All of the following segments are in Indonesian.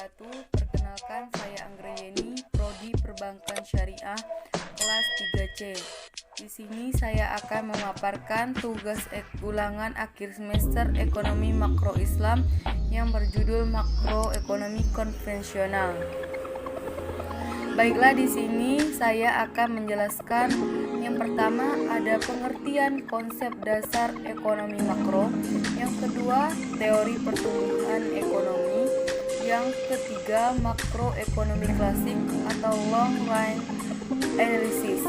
wabarakatuh. Perkenalkan, saya Anggrayeni, Prodi Perbankan Syariah, kelas 3C. Di sini saya akan memaparkan tugas ulangan akhir semester Ekonomi Makro Islam yang berjudul Makroekonomi Konvensional. Baiklah, di sini saya akan menjelaskan yang pertama ada pengertian konsep dasar ekonomi makro, yang kedua teori pertumbuhan ekonomi, yang ketiga makroekonomi klasik atau long run analysis,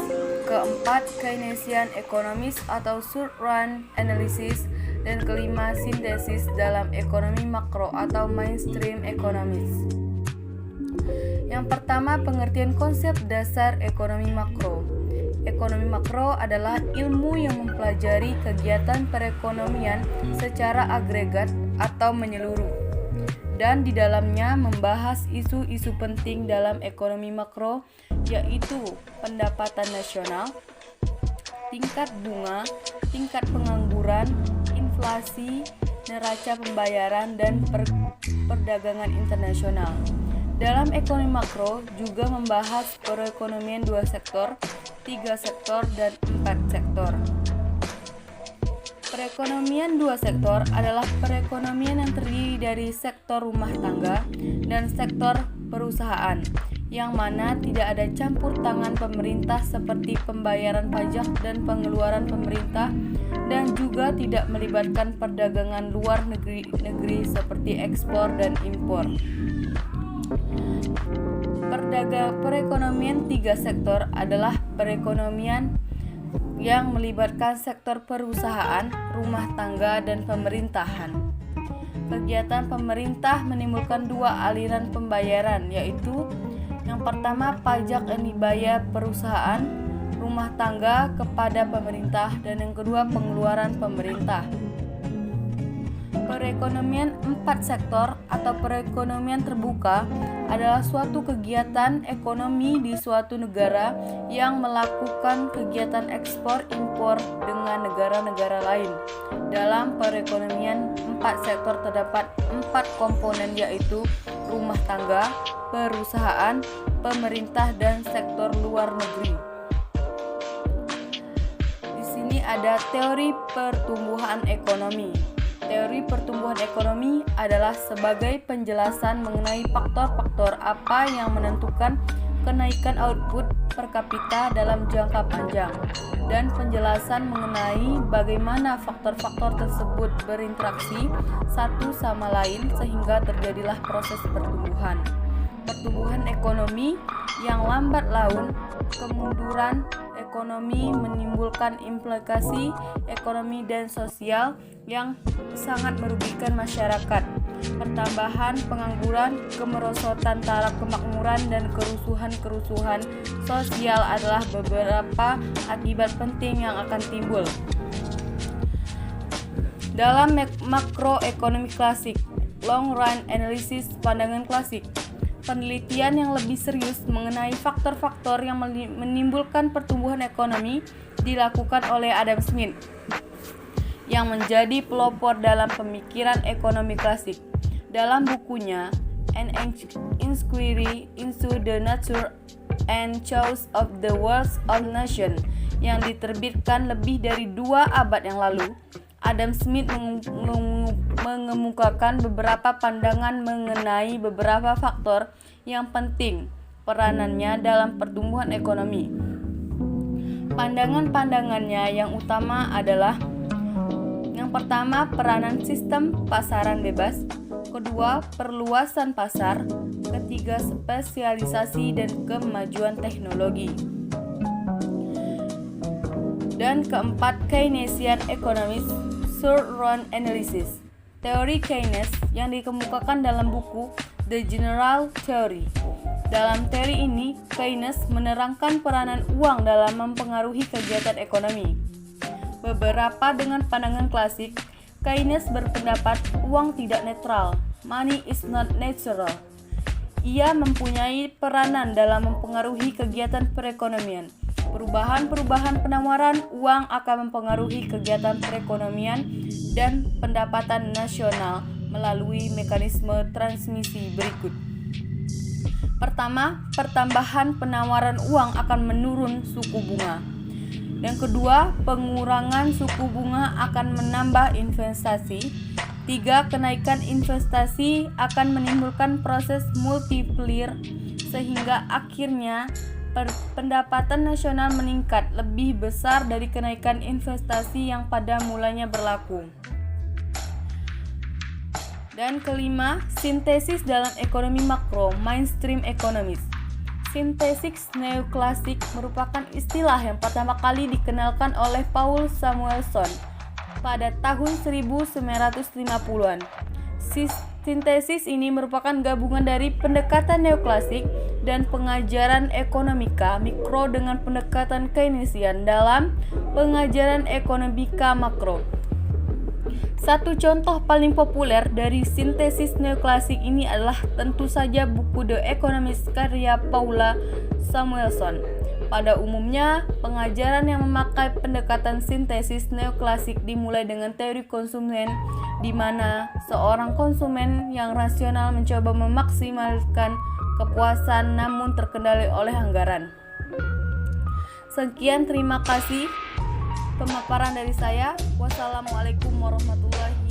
keempat Keynesian economics atau short run analysis, dan kelima sintesis dalam ekonomi makro atau mainstream economics. Yang pertama, pengertian konsep dasar ekonomi makro. Ekonomi makro adalah ilmu yang mempelajari kegiatan perekonomian secara agregat atau menyeluruh, dan di dalamnya membahas isu-isu penting dalam ekonomi makro, yaitu pendapatan nasional, tingkat bunga, tingkat pengangguran, inflasi, neraca pembayaran, dan perdagangan internasional. Dalam ekonomi makro juga membahas perekonomian 2 sektor, 3 sektor, dan 4 sektor. Perekonomian 2 sektor adalah perekonomian yang terdiri dari sektor rumah tangga dan sektor perusahaan, yang mana tidak ada campur tangan pemerintah seperti pembayaran pajak dan pengeluaran pemerintah, dan juga tidak melibatkan perdagangan luar negeri seperti ekspor dan impor. Perekonomian 3 sektor adalah perekonomian yang melibatkan sektor perusahaan, rumah tangga, dan pemerintahan. Kegiatan pemerintah menimbulkan 2 aliran pembayaran, yaitu yang pertama pajak yang dibayar perusahaan, rumah tangga kepada pemerintah, dan yang kedua pengeluaran pemerintah. Perekonomian 4 sektor atau perekonomian terbuka adalah suatu kegiatan ekonomi di suatu negara yang melakukan kegiatan ekspor impor dengan negara-negara lain. Dalam perekonomian 4 sektor terdapat 4 komponen, yaitu rumah tangga, perusahaan, pemerintah, dan sektor luar negeri. Di sini ada teori pertumbuhan ekonomi. Teori pertumbuhan ekonomi adalah sebagai penjelasan mengenai faktor-faktor apa yang menentukan kenaikan output per kapita dalam jangka panjang, dan penjelasan mengenai bagaimana faktor-faktor tersebut berinteraksi satu sama lain sehingga terjadilah proses pertumbuhan. Pertumbuhan ekonomi yang lambat laun, kemunduran ekonomi menimbulkan implikasi ekonomi dan sosial yang sangat merugikan masyarakat. Pertambahan pengangguran, kemerosotan taraf kemakmuran, dan kerusuhan-kerusuhan sosial adalah beberapa akibat penting yang akan timbul. Dalam makroekonomi klasik, long run analysis pandangan klasik, penelitian yang lebih serius mengenai faktor-faktor yang menimbulkan pertumbuhan ekonomi dilakukan oleh Adam Smith, yang menjadi pelopor dalam pemikiran ekonomi klasik. Dalam bukunya An Inquiry into the Nature and Choice of the World's Old Nation yang diterbitkan lebih dari 2 abad yang lalu, Adam Smith mengemukakan beberapa pandangan mengenai beberapa faktor yang penting peranannya dalam pertumbuhan ekonomi. Pandangan-pandangannya yang utama adalah: yang pertama, peranan sistem pasaran bebas, kedua, perluasan pasar, ketiga, spesialisasi dan kemajuan teknologi, dan keempat, Keynesian economics short run analysis, teori Keynes yang dikemukakan dalam buku The General Theory. Dalam teori ini, Keynes menerangkan peranan uang dalam mempengaruhi kegiatan ekonomi. Beberapa dengan pandangan klasik, Keynes berpendapat uang tidak netral, money is not natural. Ia mempunyai peranan dalam mempengaruhi kegiatan perekonomian. Perubahan-perubahan penawaran uang akan mempengaruhi kegiatan perekonomian dan pendapatan nasional melalui mekanisme transmisi berikut. Pertama, pertambahan penawaran uang akan menurun suku bunga. Yang kedua, pengurangan suku bunga akan menambah investasi. Tiga, kenaikan investasi akan menimbulkan proses multiplier sehingga akhirnya pendapatan nasional meningkat lebih besar dari kenaikan investasi yang pada mulanya berlaku. Dan kelima, sintesis dalam ekonomi makro, mainstream economics. Sintesis neoklasik merupakan istilah yang pertama kali dikenalkan oleh Paul Samuelson pada tahun 1950-an. Sintesis ini merupakan gabungan dari pendekatan neoklasik dan pengajaran ekonomika mikro dengan pendekatan Keynesian dalam pengajaran ekonomika makro. Satu contoh paling populer dari sintesis neoklasik ini adalah tentu saja buku The Economist karya Paula Samuelson. Pada umumnya, pengajaran yang memakai pendekatan sintesis neoklasik dimulai dengan teori konsumen, di mana seorang konsumen yang rasional mencoba memaksimalkan kepuasan namun terkendali oleh anggaran. Sekian, terima kasih pemaparan dari saya. Wassalamualaikum warahmatullahi wabarakatuh.